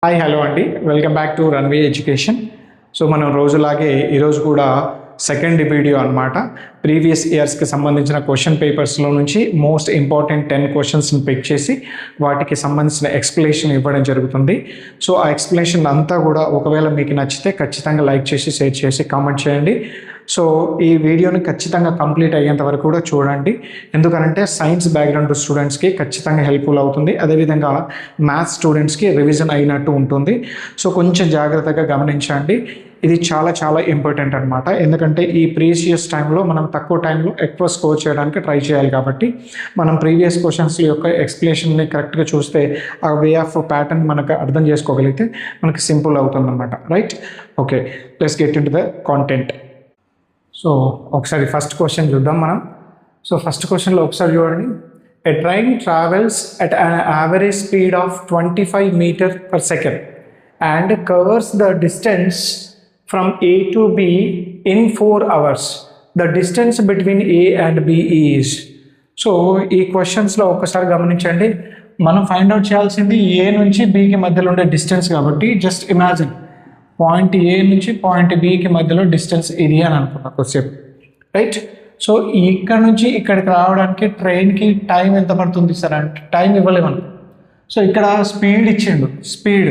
Hi hello అండి, welcome back to runway education. So మనం రోజులాగే ఈరోజు కూడా సెకండ్ వీడియో అనమాట. ప్రీవియస్ ఇయర్స్కి సంబంధించిన క్వశ్చన్ పేపర్స్లో నుంచి మోస్ట్ ఇంపార్టెంట్ 10 క్వశ్చన్స్ని పిక్ చేసి వాటికి సంబంధించిన ఎక్స్ప్లెనేషన్ ఇవ్వడం జరుగుతుంది. సో ఆ ఎక్స్ప్లెనేషన్ అంతా కూడా ఒకవేళ మీకు నచ్చితే ఖచ్చితంగా లైక్ చేసి, షేర్ చేసి, కామెంట్ చేయండి. సో ఈ వీడియోని ఖచ్చితంగా కంప్లీట్ అయ్యేంత వరకు కూడా చూడండి. ఎందుకంటే సైన్స్ బ్యాక్గ్రౌండ్ స్టూడెంట్స్కి ఖచ్చితంగా హెల్ప్ఫుల్ అవుతుంది. అదేవిధంగా మ్యాథ్స్ స్టూడెంట్స్కి రివిజన్ అయినట్టు ఉంటుంది. సో కొంచెం జాగ్రత్తగా గమనించండి. ఇది చాలా చాలా ఇంపార్టెంట్ అనమాట. ఎందుకంటే ఈ ప్రీవియస్ టైంలో మనం తక్కువ టైంలో ఎక్కువ స్కోర్ చేయడానికి ట్రై చేయాలి. కాబట్టి మనం ప్రీవియస్ క్వశ్చన్స్ యొక్క ఎక్స్ప్లెనేషన్ని కరెక్ట్గా చూస్తే ఆ వే ఆఫ్ ప్యాటర్న్ మనకు అర్థం చేసుకోగలిగితే మనకి సింపుల్ అవుతుంది అనమాట. Right? Okay, let's get in to the content. So ఒకసారి ఫస్ట్ క్వశ్చన్ చూద్దాం మనం. సో ఫస్ట్ క్వశ్చన్లో ఒకసారి చూడండి. ఎ train travels at an average speed of 25 meters per second and covers the distance from A to B in 4 hours. The distance between A and B is. So ఈ క్వశ్చన్స్లో ఒకసారి గమనించండి. మనం find out చేయాల్సింది ఏ నుంచి బికి మధ్యలో ఉండే డిస్టెన్స్. కాబట్టి just imagine point A నుంచి పాయింట్ బికి మధ్యలో డిస్టెన్స్ ఇది అని అనుకున్నా కొద్దిసేపు. రైట్? సో ఇక్కడ నుంచి ఇక్కడికి రావడానికి ట్రైన్కి టైం ఎంత పడుతుంది సార్ అంటే టైం ఇవ్వలేమను. సో ఇక్కడ స్పీడ్ ఇచ్చిండు. Speed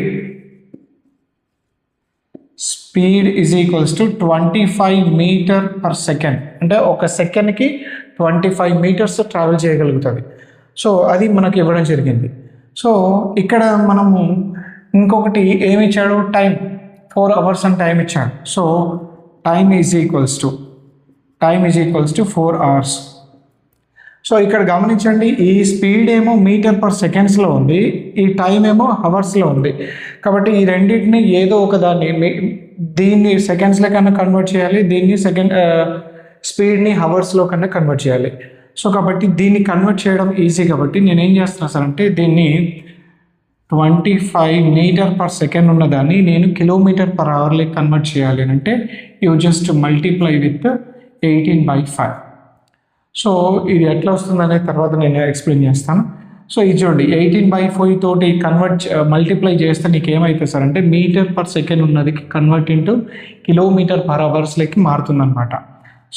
is equals to 25 meters per second. అంటే ఒక సెకండ్కి 25 meters ట్రావెల్ చేయగలుగుతుంది. సో అది మనకు ఇవ్వడం జరిగింది. సో ఇక్కడ మనము ఇంకొకటి ఏమి ఇచ్చాడు, టైం 4 hours అని టైం ఇచ్చాడు. So time is equals to 4 hours. So ఇక్కడ గమనించండి, ఈ స్పీడ్ ఏమో మీటర్ పర్ సెకండ్స్లో ఉంది, ఈ టైం ఏమో అవర్స్లో ఉంది. కాబట్టి ఈ రెండింటిని ఏదో ఒక దీన్ని సెకండ్స్లో కన్నా కన్వర్ట్ చేయాలి, దీన్ని స్పీడ్ని అవర్స్లో కన్నా కన్వర్ట్ చేయాలి. సో కాబట్టి దీన్ని కన్వర్ట్ చేయడం ఈజీ. కాబట్టి నేను ఏం చేస్తున్నా సార్ అంటే దీన్ని 25 meters per second ఉన్నదాన్ని నేను కిలోమీటర్ పర్ అవర్లోకి కన్వర్ట్ చేయాలి అని అంటే you just multiply with 18/5. So ఇది ఎట్లా వస్తుందనే తర్వాత నేను ఎక్స్ప్లెయిన్ చేస్తాను. సో ఇది చూడండి, 18/5 తోటి మల్టిప్లై చేస్తే నీకు ఏమవుతుంది సార్ అంటే మీటర్ పర్ సెకండ్ ఉన్నది కన్వర్ట్ ఇంటూ కిలోమీటర్ పర్ అవర్స్లోకి మారుతుంది అనమాట.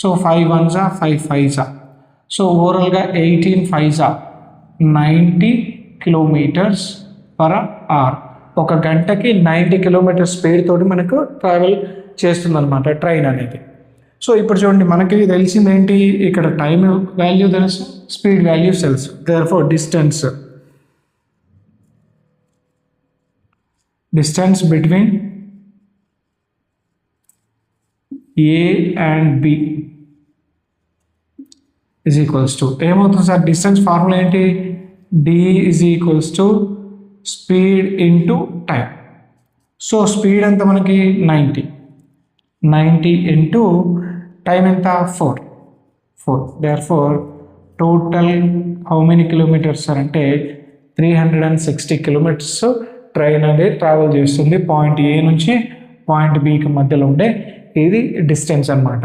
So 5 ones 5 5s. సో ఓవరాల్గా 18 5s 90 kilometers per hour. ఒక గంటకి 90 kilometers స్పీడ్ తోటి మనకు ట్రావెల్ చేస్తుంది అనమాట ట్రైన్ అనేది. సో ఇప్పుడు చూడండి, మనకి తెలిసింది ఏంటి, ఇక్కడ టైం వాల్యూ తెలుసు, స్పీడ్ వాల్యూ తెలుసు. Therefore distance between A and B is equals to ఏమవుతుంది సార్, డిస్టెన్స్ ఫార్ములా ఏంటి, D is equals to speed into time. So speed ఎంత మనకి 90 ఇంటూ టైం ఎంత 4. Therefore total how many kilometres sir అంటే 360 kilometers train అనేది travel చేస్తుంది point A నుంచి point బికి మధ్యలో ఉండే ఇది డిస్టెన్స్ అనమాట.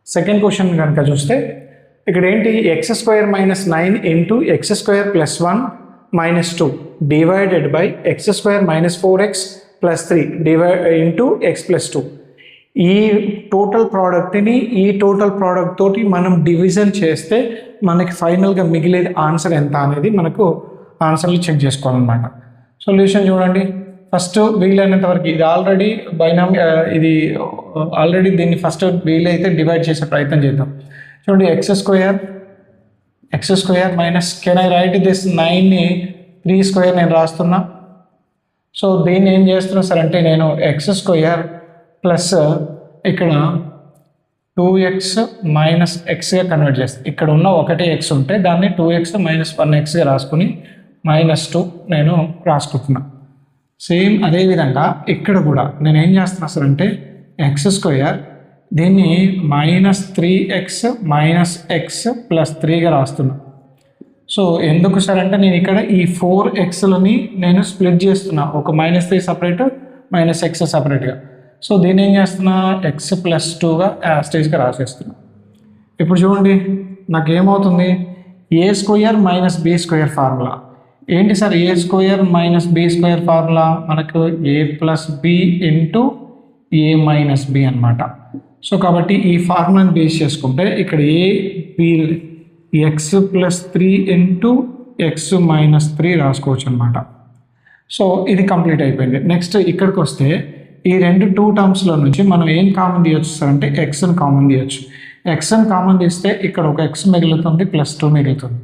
సెకండ్ క్వశ్చన్ కనుక చూస్తే ఇక్కడ ఏంటి, x² - 9 into x² + 1 - 2 divided by x² - 4x + 3 into x + 2. ఈ టోటల్ ప్రోడక్ట్ని ఈ టోటల్ ప్రోడక్ట్ తోటి మనం డివిజన్ చేస్తే మనకి ఫైనల్గా మిగిలేది ఆన్సర్ ఎంత అనేది మనకు ఆన్సర్లు చెక్ చేసుకోవాలన్నమాట. సొల్యూషన్ చూడండి. ఫస్ట్ వీలైనంత వరకు ఇది ఆల్రెడీ దీన్ని ఫస్ట్ వీలైతే డివైడ్ చేసే ప్రయత్నం చేద్దాం. చూడండి, x² minus can I write this 9ని 3² నేను రాస్తున్నా. సో దీన్ని ఏం చేస్తున్నా సార్ అంటే నేను x² ప్లస్ ఇక్కడ 2x మైనస్ ఎక్స్గా కన్వర్ట్ చేస్తాను. ఇక్కడ ఉన్న ఒకటే ఎక్స్ ఉంటే దాన్ని 2x - 1xగా రాసుకుని -2 నేను రాసుకుంటున్నా. సేమ్ అదేవిధంగా ఇక్కడ కూడా నేను ఏం చేస్తున్నా సార్ అంటే x² దీన్ని -3x - x + 3గా రాస్తున్నా. సో ఎందుకు సార్ అంటే నేను ఇక్కడ ఈ 4xలని నేను స్ప్లిట్ చేస్తున్నా, ఒక -3 సపరేట్ -x సపరేట్గా. సో దీన్ని ఏం చేస్తున్నా, x + 2గా స్టేజ్గా రాసేస్తున్నా. ఇప్పుడు చూడండి నాకు ఏమవుతుంది, a² - b² ఫార్ములా. ఏంటి sir A square minus B square formula? మనకు A plus B into A minus B అనమాట. సో కాబట్టి ఈ ఫార్ములాని బేస్ చేసుకుంటే ఇక్కడ A B X plus 3 into X minus 3 రాసుకోవచ్చు అనమాట. సో ఇది కంప్లీట్ అయిపోయింది. నెక్స్ట్ ఇక్కడికి వస్తే ఈ రెండు 2 టర్మ్స్లో నుంచి మనం ఏం కామన్ తీయచ్చు సార్ అంటే ఎక్స్ని కామన్ తీయచ్చు. ఎక్స్ని కామన్ తీస్తే ఇక్కడ ఒక ఎక్స్ మిగులుతుంది, +2 మిగులుతుంది.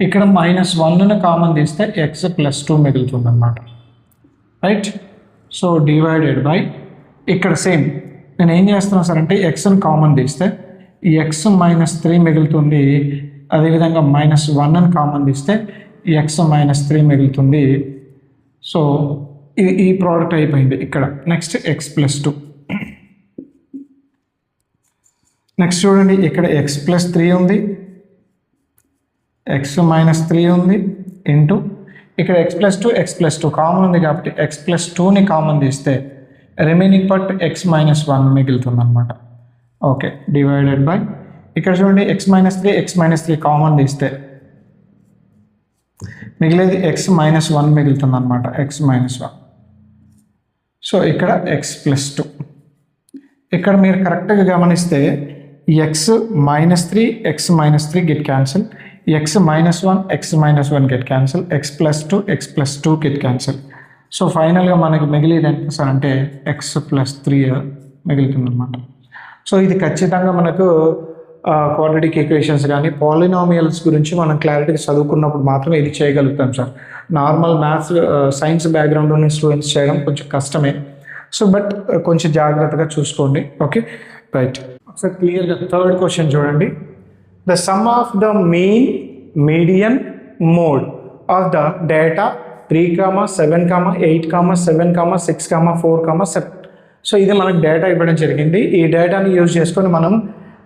ఇక్కడ -1ని కామన్ తీస్తే ఎక్స్ +2 మిగులుతుంది అనమాట. రైట్. సో డివైడెడ్ బై ఇక్కడ సేమ్ నేను ఏం చేస్తున్నాను సార్ అంటే ఎక్స్ని కామన్ తీస్తే ఈ ఎక్స్ -3 మిగులుతుంది. అదేవిధంగా -1ని కామన్ తీస్తే ఎక్స్ -3 మిగులుతుంది. సో ఈ ప్రోడక్ట్ అయిపోయింది ఇక్కడ. Next x+2. నెక్స్ట్ చూడండి ఇక్కడ x+3 ఉంది, x -3 ఉంది ఇంటూ ఇక్కడ x+2 కామన్ ఉంది కాబట్టి x+2ని కామన్ తీస్తే రిమైనింగ్ పార్ట్ x -1 మిగులుతుంది అనమాట. ఓకే. డివైడెడ్ బై ఇక్కడ చూడండి x -3 కామన్ తీస్తే మిగిలేది x -1 మిగులుతుంది అనమాట. x -1. సో ఇక్కడ x+2. ఇక్కడ మీరు కరెక్ట్గా గమనిస్తే x -3 get cancel, x -1 get cancel, x+2 get cancel. So ఫైనల్గా మనకి మిగిలిది ఎంత సార్ అంటే x+3 మిగులుతుంది అనమాట. సో ఇది ఖచ్చితంగా మనకు క్వాడ్రాటిక్ ఈక్వేషన్స్ కానీ పాలినామియల్స్ గురించి మనం క్లారిటీగా చదువుకున్నప్పుడు మాత్రమే ఇది చేయగలుగుతాం sir. Normal maths science background ఉన్న స్టూడెంట్స్ చేయడం కొంచెం కష్టమే. సో బట్ కొంచెం జాగ్రత్తగా చూసుకోండి. Okay right. ఒకసారి క్లియర్గా థర్డ్ క్వశ్చన్ చూడండి. The sum of the mean median mode of the data 3, 7, 8, 7, 6, 4, 7. So ఇది మనకు డేటా ఇవ్వడం జరిగింది. ఈ డేటాని యూజ్ చేసుకొని మనం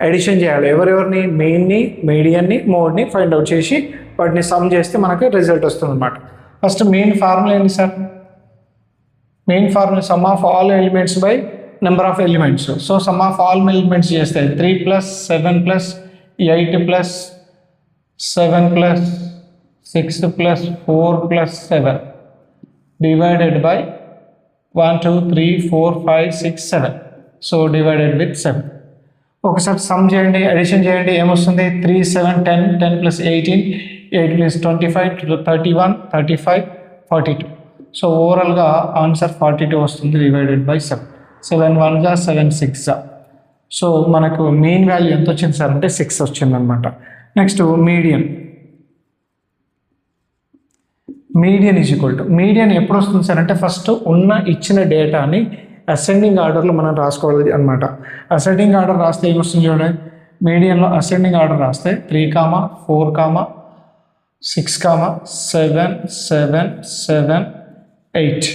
ఎడిషన్ చేయాలి. ఎవరెవరిని? మెయిన్ని, మీడియన్ని, మోడ్ని ఫైండ్ అవుట్ చేసి వాటిని సమ్ చేస్తే మనకు రిజల్ట్ వస్తుంది అనమాట. ఫస్ట్ మెయిన్ ఫార్ములా ఏంటి sir? Main formula some of all elements by number of elements. So some of all elements చేస్తే 3 + 7 + 8 + 7 + 6 + 4 + 7 divided by 1, 2, 3, 4, 5, 6, 7. So divided with 7. ఒకసారి సమ్ చేయండి, అడిషన్ చేయండి. ఏమొస్తుంది? 3, 7, 10, 10 + 18, 8 + 25, 31, 35, 42. సో ఓవరాల్గా ఆన్సర్ 42 వస్తుంది డివైడెడ్ బై 7. 7 1 7 6. సో మనకు main value ఎంత వచ్చింది సార్ అంటే 6 వచ్చింది అనమాట. Next median. Median is equal to median ఎప్పుడు వస్తుంది సార్ అంటే ఫస్ట్ ఉన్న ఇచ్చిన డేటాని అసెండింగ్ ఆర్డర్లో మనం రాసుకోవాలి అనమాట. అసెండింగ్ ఆర్డర్ రాస్తే ఏమొస్తుంది చూడండి. మీడియన్లో అసెండింగ్ ఆర్డర్ రాస్తే 3, 4, 6, 7, 7, 7, 8.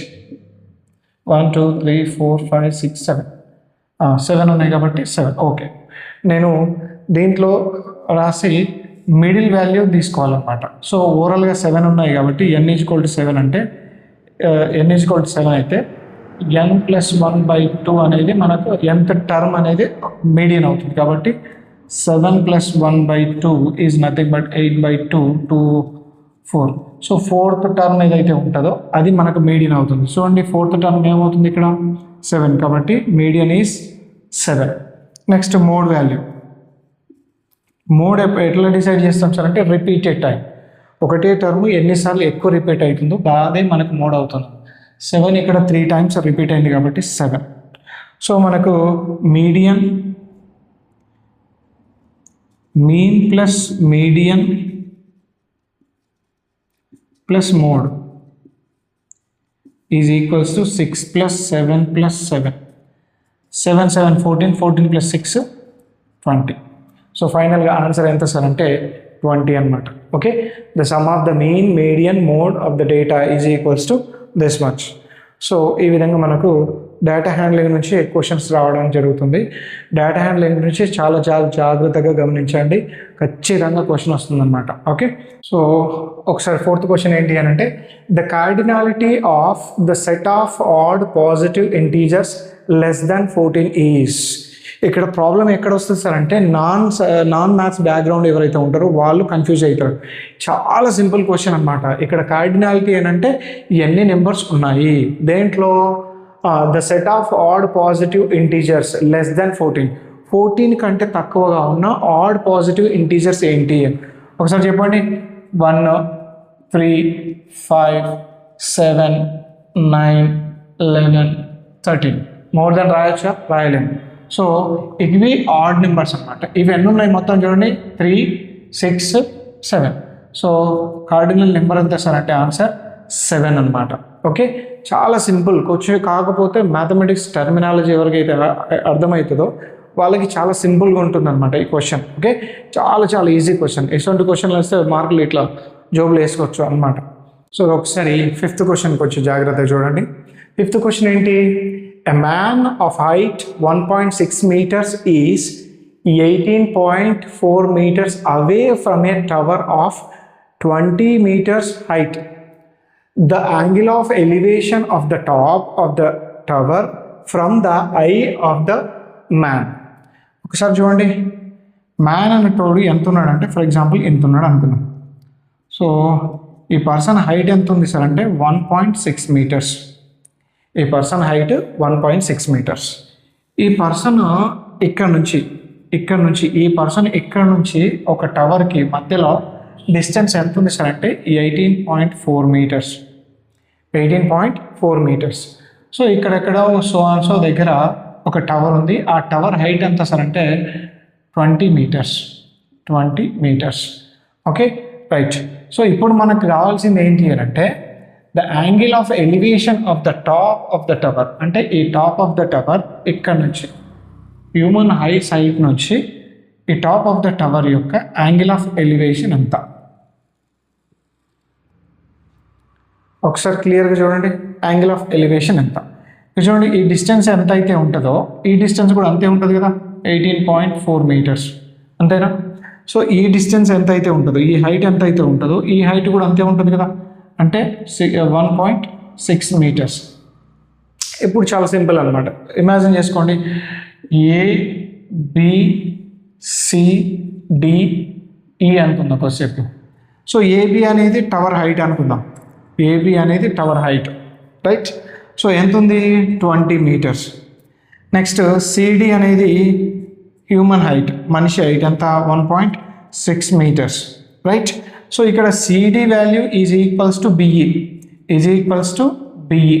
1, 2, 3, 4, 5, 6, 7. 7 ఉన్నాయి కాబట్టి 7. ఓకే. నేను దీంట్లో రాసి మిడిల్ వాల్యూ తీసుకోవాలన్నమాట. సో ఓవరాల్గా 7 ఉన్నాయి కాబట్టి n = 7 అంటే n = 7 అయితే n+1/2 అనేది మనకు nth టర్మ్ అనేది మీడియన్ అవుతుంది. కాబట్టి 7 + 1/2 is nothing but 8/2 2 4. So 4th term ఏదైతే ఉంటుందో అది మనకు మీడియన్ అవుతుంది. చూడండి 4th టర్మ్ ఏమవుతుంది ఇక్కడ 7 కాబట్టి median is 7. Next mode value. Mode ఎట్లా డిసైడ్ చేస్తాం సార్ అంటే రిపీటెడ్ టైం. ఒకటే టర్మ్ ఎన్నిసార్లు ఎక్కువ రిపీట్ అవుతుందో అదే మనకు మోడ్ అవుతుంది. 7 ఇక్కడ 3 టైమ్స్ రిపీట్ అయింది కాబట్టి 7. సో మనకు median, mean plus median plus mode is equals to 6 + 7 + 7. 7 7 14, 14 + 6 20. So ఫైనల్గా ఆన్సర్ ఎంత సార్ అంటే 20 అనమాట. Okay. The sum of the mean median mode of the data is equals to this much. So ఈ విధంగా మనకు డేటా హ్యాండ్లింగ్ నుంచి questions రావడం జరుగుతుంది. డేటా హ్యాండ్లింగ్ నుంచి చాలా జాగ్రత్తగా గమనించండి, ఖచ్చితంగా క్వశ్చన్ వస్తుందన్నమాట. ఓకే. సో ఒకసారి 4th క్వశ్చన్ ఏంటి అని అంటే the cardinality of the set of odd positive integers less than 14 is. ఇక్కడ ప్రాబ్లం ఎక్కడ వస్తుంది సార్ అంటే నాన్ మ్యాథ్స్ బ్యాక్గ్రౌండ్ ఎవరైతే ఉంటారో వాళ్ళు కన్ఫ్యూజ్ అవుతారు. చాలా సింపుల్ క్వశ్చన్ అనమాట. ఇక్కడ కార్డినాలిటీ ఏంటంటే ఎన్ని నెంబర్స్ ఉన్నాయి దేంట్లో, the set of odd positive integers less than 14 కంటే తక్కువగా ఉన్న ఆడ్ పాజిటివ్ ఇంటీజర్స్ ఏంటి ఒకసారి చెప్పండి. 1, 3, 5, 7, 9, 11, 13. మోర్ దెన్ రాయొచ్చా? రాయలేము. సో ఇవి ఆడ్ నెంబర్స్ అనమాట. ఇవి ఎన్ని ఉన్నాయి మొత్తం చూడండి, 3, 6, 7. సో కార్డినల్ నెంబర్ ఎంత సార్ అంటే ఆన్సర్ 7 అనమాట. ఓకే, చాలా సింపుల్ క్వశ్చన్. కాకపోతే మ్యాథమెటిక్స్ టర్మినాలజీ ఎవరికైతే అర్థమవుతుందో వాళ్ళకి చాలా సింపుల్గా ఉంటుంది అనమాట ఈ క్వశ్చన్. ఓకే, చాలా ఈజీ క్వశ్చన్. ఎటువంటి క్వశ్చన్లు వస్తే మార్కులు ఇట్లా జోబులు వేసుకోవచ్చు అనమాట. సో ఒకసారి 5th క్వశ్చన్కి వచ్చి జాగ్రత్తగా చూడండి. 5th క్వశ్చన్ ఏంటి? A man of height 1.6 meters is 18.4 meters away from a tower of 20 meters height. The angle of elevation of the top of the tower from the eye of the man. ఒకసారి చూడండి, man అనేటోడు ఎంత ఉన్నాడంటే for example ఎంత ఉన్నాడు అనుకుందాం. So ఈ person height ఎంత ఉంది సార్ అంటే 1.6 meters. ఈ పర్సన్ హైట్ 1.6 meters. ఈ పర్సన్ ఇక్కడ నుంచి ఈ పర్సన్ ఇక్కడ నుంచి ఒక టవర్కి మధ్యలో డిస్టెన్స్ ఎంత ఉంది సార్ అంటే 18.4 meters. 18.4 meters. సో ఇక్కడెక్కడ సో దగ్గర ఒక టవర్ ఉంది. ఆ టవర్ హైట్ ఎంత సార్ అంటే 20 meters. 20 meters. Okay, right. So ఇప్పుడు మనకు కావాల్సింది ఏంటి అంటే the angle of elevation of the top of the tower. అంటే ఈ టాప్ ఆఫ్ ద టవర్ ఇక్కడ నుంచి హ్యూమన్ హైట్ నుంచి ఈ టాప్ ఆఫ్ ద టవర్ యొక్క యాంగిల్ ఆఫ్ ఎలివేషన్ ఎంత ఒకసారి క్లియర్గా చూడండి. యాంగిల్ ఆఫ్ ఎలివేషన్ ఎంత చూడండి. ఈ డిస్టెన్స్ ఎంత అయితే ఉంటుందో ఈ డిస్టెన్స్ కూడా అంతే ఉంటుంది కదా, 18.4 meters. అంతేనా? సో ఈ డిస్టెన్స్ ఎంత అయితే ఉంటుందో, ఈ హైట్ ఎంత అయితే ఉంటుందో ఈ హైట్ కూడా అంతే ఉంటుంది కదా, అంటే 1.6 meters. ఇప్పుడు చాలా సింపుల్ అనమాట. ఇమాజిన్ చేసుకోండి, ABCDE అనుకుందాం కొద్దిసేపు. సో ఏబి అనేది టవర్ హైట్ అనుకుందాం. ఏబి అనేది టవర్ హైట్, రైట్. సో ఎంత ఉంది? 20 meters. నెక్స్ట్ సిడి అనేది హ్యూమన్ హైట్, మనిషి హైట్ ఎంత? 1.6 meters, రైట్. సో ఇక్కడ CD value is equals to BE.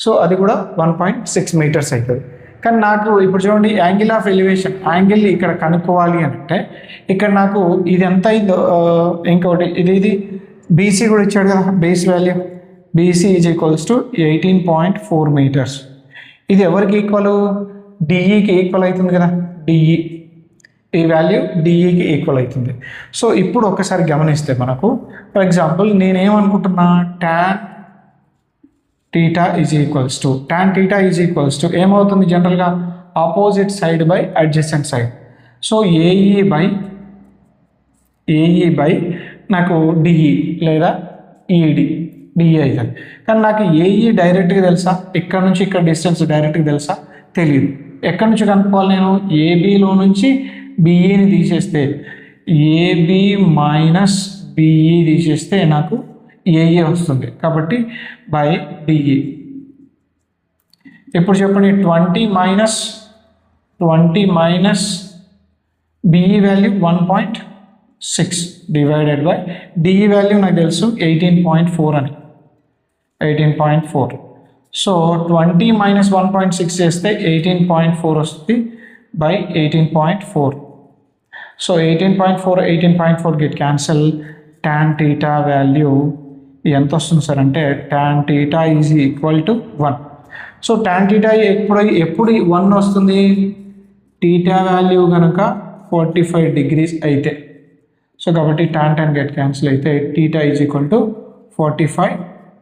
So అది కూడా 1.6 meters అవుతుంది. కానీ నాకు ఇప్పుడు చూడండి యాంగిల్ ఆఫ్ ఎలివేషన్, యాంగిల్ ఇక్కడ కనుక్కోవాలి అంటే ఇక్కడ నాకు ఇది ఎంత అయిందో, ఇంకోటి ఇది బీసీ కూడా ఇచ్చాడు కదా, base value BC is equals to 18.4 meters. ఇది ఎవరికి ఈక్వల్? డిఈకి ఈక్వల్ అవుతుంది కదా, డిఈ. ఈ వాల్యూ డిఈకి ఈక్వల్ అవుతుంది. సో ఇప్పుడు ఒకసారి గమనిస్తే మనకు ఫర్ ఎగ్జాంపుల్ నేనేమనుకుంటున్నా, tan theta is equals to ఏమవుతుంది జనరల్గా opposite side by adjacent side. So AE by నాకు డిఈ లేదా ఈడి డిఈ అవుతుంది. కానీ నాకు ఏఈ డైరెక్ట్గా తెలుసా? ఇక్కడ నుంచి ఇక్కడ డిస్టెన్స్ డైరెక్ట్గా తెలుసా? తెలియదు. ఎక్కడి నుంచి కనుక్కోవాలి నేను? ఏబిలో నుంచి బిఈని తీసేస్తే, ఏబి మైనస్ బిఈ తీసేస్తే నాకు ఏఈ వస్తుంది. కాబట్టి బై డిఈ. ఇప్పుడు చెప్పండి, 20 minus BE value 1.6 divided by DE value నాకు తెలుసు 18.4 అని, 18.4. సో 20 మైనస్ 1.6 చేస్తే 18.4 వస్తుంది by 18.4. So 18.4 get cancel. tan theta value ఎంత వస్తుంది సార్ అంటే tan theta is equal to 1. So tan theta ఎప్పుడు 1 వస్తుంది? theta వాల్యూ కనుక 45 degrees అయితే. సో కాబట్టి tan గెట్ క్యాన్సిల్ అయితే theta is equal to 45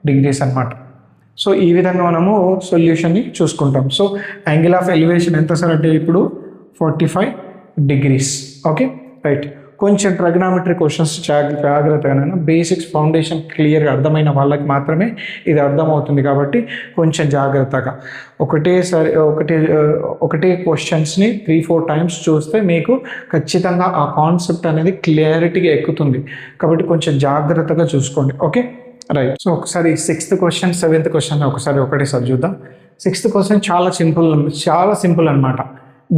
degrees అనమాట. సో ఈ విధంగా మనము సొల్యూషన్ని చూసుకుంటాం. సో యాంగిల్ ఆఫ్ ఎలివేషన్ ఎంత సార్ అంటే ఇప్పుడు 45 degrees. Okay, right. కొంచెం ట్రిగనామెట్రీ క్వశ్చన్స్ జాగ్రత్తగానైనా బేసిక్స్ ఫౌండేషన్ క్లియర్గా అర్థమైన వాళ్ళకి మాత్రమే ఇది అర్థమవుతుంది. కాబట్టి కొంచెం జాగ్రత్తగా ఒకటే క్వశ్చన్స్ని 3-4 టైమ్స్ చూస్తే మీకు ఖచ్చితంగా ఆ కాన్సెప్ట్ అనేది క్లారిటీగా ఎక్కుతుంది. కాబట్టి కొంచెం జాగ్రత్తగా చూసుకోండి. Okay, right. సో ఒకసారి 6th క్వశ్చన్ 7th క్వశ్చన్ ఒకటేసారి చూద్దాం. 6th క్వశ్చన్ చాలా సింపుల్ అనమాట.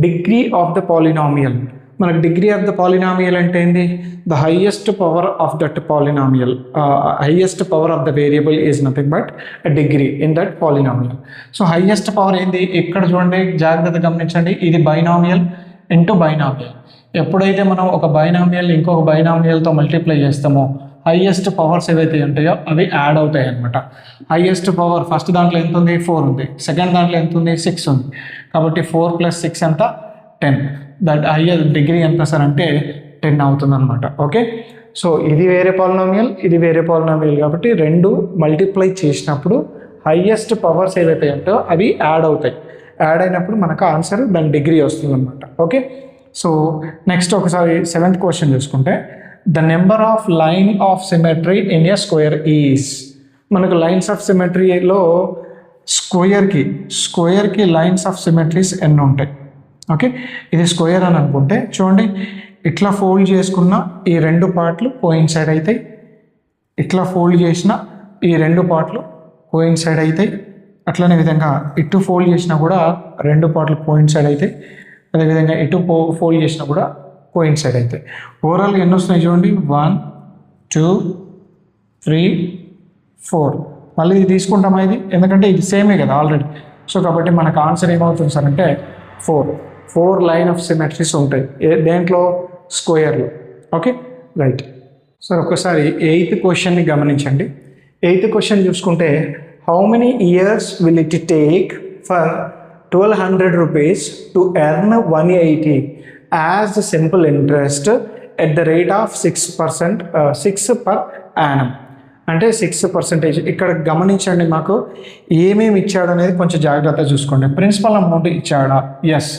Degree of the polynomial. మనకు డిగ్రీ ఆఫ్ ద పాలినామియల్ అంటే ఏంది? The highest power of that polynomial, highest power of the variable is nothing but degree in that polynomial. So highest power ఏంది? ఇక్కడ చూడండి, జాగ్రత్తగా గమనించండి. ఇది బైనామియల్ ఇంటూ బైనామియల్. ఎప్పుడైతే మనం ఒక బైనామియల్ ఇంకొక బైనామియల్తో మల్టిప్లై చేస్తామో హైయెస్ట్ పవర్స్ ఏవైతే ఉంటాయో అవి యాడ్ అవుతాయి అనమాట. హైయెస్ట్ పవర్ ఫస్ట్ దాంట్లో ఎంత ఉంది? 4 ఉంది. సెకండ్ దాంట్లో ఎంత ఉంది? 6 ఉంది. కాబట్టి 4 + 6 ఎంత? 10. దట్ హైయెస్ట్ డిగ్రీ ఎంత సార్ అంటే 10 అవుతుంది అనమాట. ఓకే, సో ఇది వేరే పాలినామియల్, ఇది వేరే పాలినామియల్. కాబట్టి రెండు మల్టిప్లై చేసినప్పుడు హైయెస్ట్ పవర్స్ ఏవైతే ఉంటాయో అవి యాడ్ అవుతాయి. యాడ్ అయినప్పుడు మనకు ఆన్సర్ దాని డిగ్రీ వస్తుంది అనమాట. ఓకే, సో నెక్స్ట్ ఒకసారి 7th క్వశ్చన్ చూసుకుంటే, the number of line of symmetry in a square is. మనకు లైన్స్ ఆఫ్ సిమెట్రీలో స్క్వేర్కి లైన్స్ ఆఫ్ సిమెట్రీస్ ఎన్ని ఉంటాయి? ఓకే, ఇది స్క్వేర్ అని అనుకుంటే చూడండి, ఇట్లా ఫోల్డ్ చేసుకున్న ఈ 2 పార్ట్లు కోయిన్సైడ్ అవుతాయి. ఇట్లా ఫోల్డ్ చేసిన ఈ 2 పార్ట్లు కోయిన్సైడ్ అవుతాయి. అట్లనే విధంగా ఇటు ఫోల్డ్ చేసినా కూడా 2 పార్ట్లు కోయిన్సైడ్ అవుతాయి. అదేవిధంగా ఇటు ఫోల్డ్ చేసినా కూడా కోయిన్సైడ్ అవుతాయి. ఓవరాల్గా ఎన్ని వస్తున్నాయి చూడండి, 1 2 3 4. మళ్ళీ ఇది తీసుకుంటామా? ఇది ఎందుకంటే ఇది సేమే కదా ఆల్రెడీ. సో కాబట్టి మనకు ఆన్సర్ ఏమవుతుంది సార్ అంటే 4 లైన్ ఆఫ్ సిమెట్రీస్ ఉంటాయి దేంట్లో? స్క్వేర్లో. Okay, right. సార్ ఒకసారి 8th క్వశ్చన్ని గమనించండి. 8th క్వశ్చన్ చూసుకుంటే, how many years will it take for 1200 rupees to earn 180 as simple interest at the rate of 6% per annum. అంటే 6%. ఇక్కడ గమనించండి, మాకు ఏమేమి ఇచ్చాడు అనేది కొంచెం జాగ్రత్తగా చూసుకోండి. ప్రిన్సిపల్ అమౌంట్ ఇచ్చాడా? ఎస్.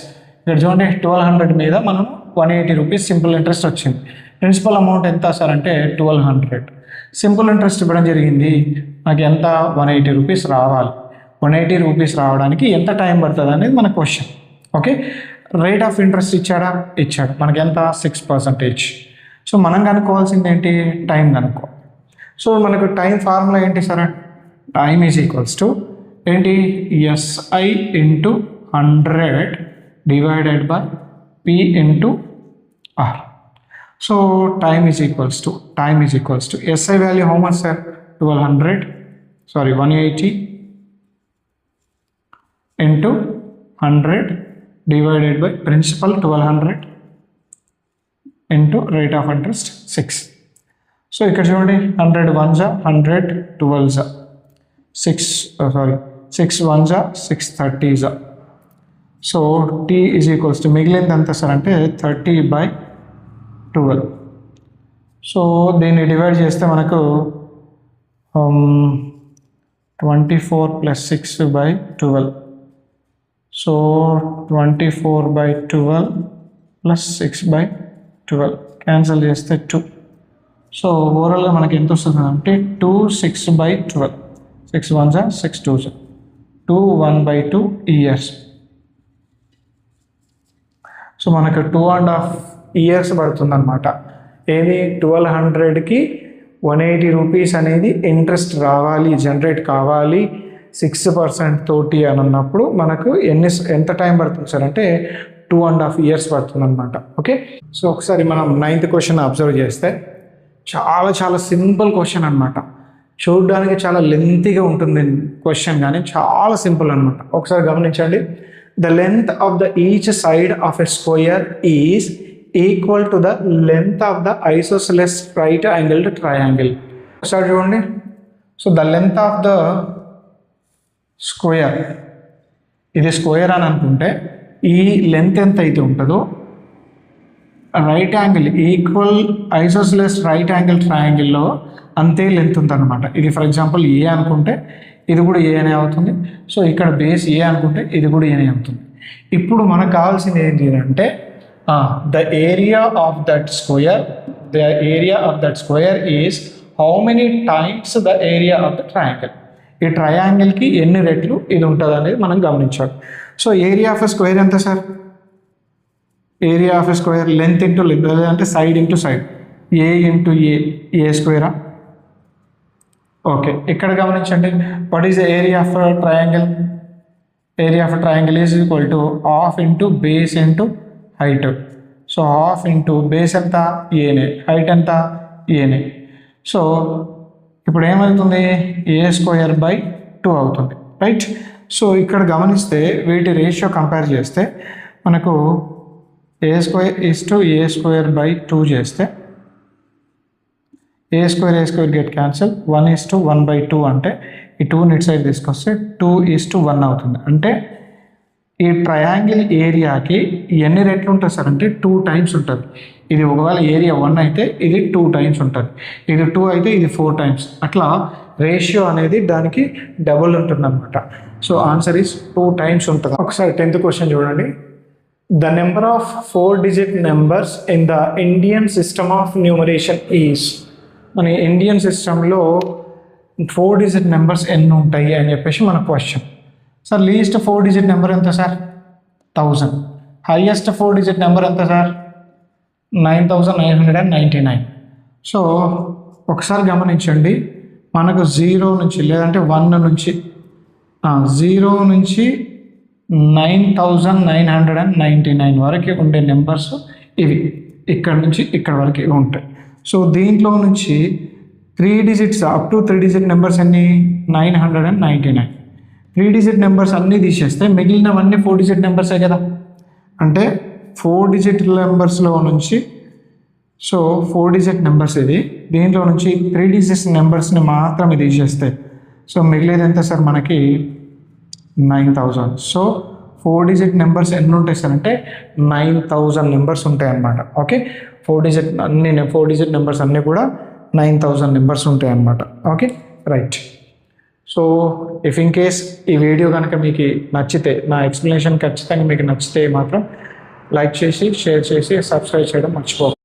ఇక్కడ చూడండి, 1200 మీద మనం 180 రూపీస్ సింపుల్ ఇంట్రెస్ట్ వచ్చింది. ప్రిన్సిపల్ అమౌంట్ ఎంత సార్ అంటే 1200. సింపుల్ ఇంట్రెస్ట్ ఇవ్వడం జరిగింది. నాకు ఎంత? 180 రూపీస్ రావాలి. 180 రూపీస్ రావడానికి ఎంత టైం పడుతుంది అనేది మన question. Okay, rate of interest ఇచ్చాడా? ఇచ్చాడు. మనకి ఎంత? 6%. సో మనం కనుక్కోవాల్సింది ఏంటి? టైం కనుక్కో. సో మనకు టైం ఫార్ములా ఏంటి sir? Time is equals to ఏంటి? SI into 100 divided by P into R. So time is equals to SI value how much sir? 180 into 100 divided by principal 1200 into rate of interest 6. So ఇక్కడ చూడండి, 100 1 జా 100 12 జా 6 1 జా 6 30 జా. So T is equals to మిగిలింది ఎంత sir అంటే 30/12. So దీన్ని డివైడ్ చేస్తే మనకు 24 + 6/12. సో 24/12 + 6/12 క్యాన్సిల్ చేస్తే 2. సో ఓవరాల్గా మనకి ఎంత వస్తుంది అంటే 2 6/12. 6 1 జా 6 2 జా 2 1/2 ఇయర్స్. సో మనకు 2.5 ఇయర్స్ పడుతుంది అనమాట. ఏది? 1200కి 180 రూపీస్ అనేది ఇంట్రెస్ట్ రావాలి, జనరేట్ కావాలి 6% తోటి అని అన్నప్పుడు మనకు ఎంత టైం పడుతుంది సార్ అంటే 2.5 ఇయర్స్ పడుతుంది అనమాట. ఓకే, సో ఒకసారి మనం 9th క్వశ్చన్ అబ్జర్వ్ చేస్తే చాలా సింపుల్ క్వశ్చన్ అనమాట. చూడడానికి చాలా లెంతీగా ఉంటుంది క్వశ్చన్, కానీ చాలా సింపుల్ అనమాట. ఒకసారి గమనించండి. The length of the each side of a square is equal to the length of the isosceles right angled triangle. ఒకసారి చూడండి. So the length of the square, ఇది స్క్వేర్ అని అనుకుంటే ఈ లెంత్ ఎంత అయితే ఉంటుందో right angle equal isosceles right angle ట్రయాంగిల్లో అంతే లెంత్ ఉందన్నమాట. ఇది ఫర్ ఎగ్జాంపుల్ ఏ అనుకుంటే ఇది కూడా ఏనే అవుతుంది. సో ఇక్కడ బేస్ ఏ అనుకుంటే ఇది కూడా ఏనే అవుతుంది. ఇప్పుడు మనకు కావాల్సింది ఏంటి అంటే the area of that square is how many times the area of the triangle. ఈ ట్రయాంగిల్కి ఎన్ని రెట్లు ఇది ఉంటుంది అనేది మనం గమనించాలి. సో ఏరియా ఆఫ్ స్క్వేర్ ఎంత sir? Area of square length into length, లేదంటే సైడ్ ఇంటూ సైడ్, ఏ ఇంటూ ఏ స్క్వేరా? ఓకే, ఇక్కడ గమనించండి, what is the area of triangle? Area of triangle is equal to half into base into height. So half into base ఎంత? ఏనే. Height ఎంత? ఏనే. So ఇప్పుడు ఏమవుతుంది? ఏ square by 2 అవుతుంది, రైట్? సో ఇక్కడ గమనిస్తే వీటి రేషియో కంపేర్ చేస్తే మనకు ఏ స్క్వేర్ బై 2 చేస్తే ఏ స్క్వేర్ గెట్ క్యాన్సిల్, 1:1/2 అంటే ఈ 2 ఇటు సైడ్ తీసుకొస్తే 2:1 అవుతుంది. అంటే ఈ ట్రయాంగిల్ ఏరియాకి ఎన్ని రెట్లు ఉంటుంది సార్ అంటే 2 టైమ్స్ ఉంటుంది. ఇది ఒకవేళ ఏరియా 1 అయితే ఇది 2 టైమ్స్ ఉంటుంది, ఇది 2 అయితే ఇది 4 టైమ్స్, అట్లా రేషియో అనేది దానికి డబుల్ ఉంటుంది అనమాట. సో ఆన్సర్ ఈస్ 2 టైమ్స్ ఉంటుంది. ఒకసారి 10th క్వశ్చన్ చూడండి. The number of 4-digit numbers in the Indian system of numeration is. మన ఇండియన్ సిస్టంలో 4-digit నెంబర్స్ ఎన్ని ఉంటాయి అని చెప్పేసి మన question. Sir least 4-digit number ఎంత సార్? 1000. హైయెస్ట్ 4-digit నెంబర్ ఎంత సార్? 9999. సో ఒకసారి గమనించండి, మనకు 0 నుంచి లేదంటే 1 నుంచి 0 నుంచి 9999 వరకు ఉండే నెంబర్స్ ఇవి, ఇక్కడ నుంచి ఇక్కడ వరకు ఉంటాయి. సో దీంట్లో నుంచి 3 digits up to 3-digit numbers అన్ని 999. 3-digit నెంబర్స్ అన్నీ తీసేస్తే మిగిలినవన్నీ 4-digit నెంబర్సే కదా. అంటే 4-digit నెంబర్స్లో నుంచి, సో 4-digit నెంబర్స్ ఇది, దీంట్లో నుంచి 3-digit నెంబర్స్ని మాత్రమే తీసేస్తే సో మిగిలేదు ఎంత సార్ మనకి? 9000. సో 4-digit నెంబర్స్ ఎన్ని ఉంటాయి సార్ అంటే 9000 నెంబర్స్ ఉంటాయి అన్నమాట. ఓకే, 4-digit నెంబర్స్ అన్నీ కూడా 9000 నెంబర్స్ ఉంటాయి అన్నమాట. Okay, right. So if in case ఈ వీడియో కనుక మీకు నచ్చితే, నా ఎక్స్ప్లెనేషన్ ఖచ్చితంగా మీకు నచ్చితే మాత్రం లైక్ చేసి, షేర్ చేసి, సబ్స్క్రైబ్ చేయడం మర్చిపోకండి.